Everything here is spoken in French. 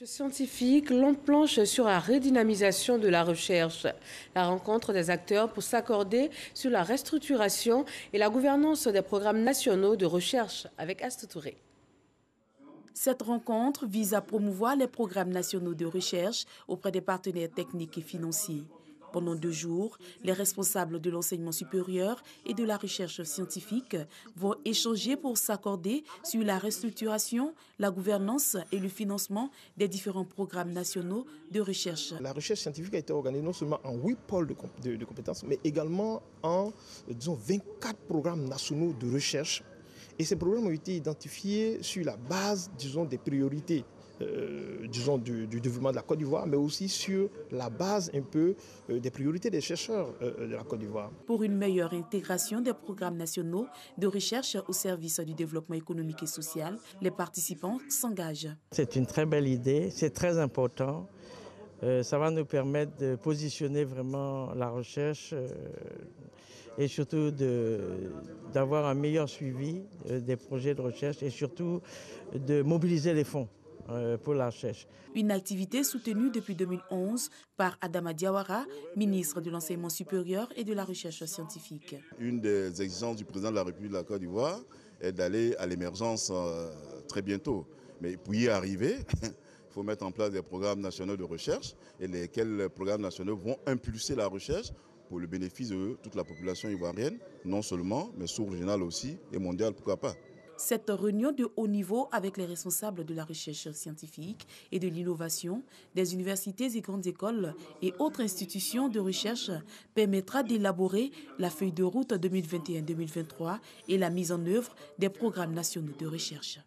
Scientifique, l'on planche sur la redynamisation de la recherche. La rencontre des acteurs pour s'accorder sur la restructuration et la gouvernance des programmes nationaux de recherche avec Astou Touré. Cette rencontre vise à promouvoir les programmes nationaux de recherche auprès des partenaires techniques et financiers. Pendant 2 jours, les responsables de l'enseignement supérieur et de la recherche scientifique vont échanger pour s'accorder sur la restructuration, la gouvernance et le financement des différents programmes nationaux de recherche. La recherche scientifique a été organisée non seulement en 8 pôles de compétences, mais également en 24 programmes nationaux de recherche. Et ces programmes ont été identifiés sur la base, des priorités du développement de la Côte d'Ivoire, mais aussi sur la base un peu des priorités des chercheurs de la Côte d'Ivoire. Pour une meilleure intégration des programmes nationaux de recherche au service du développement économique et social, les participants s'engagent. C'est une très belle idée, c'est très important. Ça va nous permettre de positionner vraiment la recherche et surtout d'avoir un meilleur suivi des projets de recherche et surtout de mobiliser les fonds pour la recherche. Une activité soutenue depuis 2011 par Adama Diawara, ministre de l'Enseignement supérieur et de la Recherche scientifique. Une des exigences du président de la République de la Côte d'Ivoire est d'aller à l'émergence très bientôt. Mais pour y arriver, il faut mettre en place des programmes nationaux de recherche et lesquels programmes nationaux vont impulser la recherche pour le bénéfice de toute la population ivoirienne, non seulement, mais sous-régionale aussi et mondiale, pourquoi pas. Cette réunion de haut niveau avec les responsables de la recherche scientifique et de l'innovation, des universités et grandes écoles et autres institutions de recherche permettra d'élaborer la feuille de route 2021-2023 et la mise en œuvre des programmes nationaux de recherche.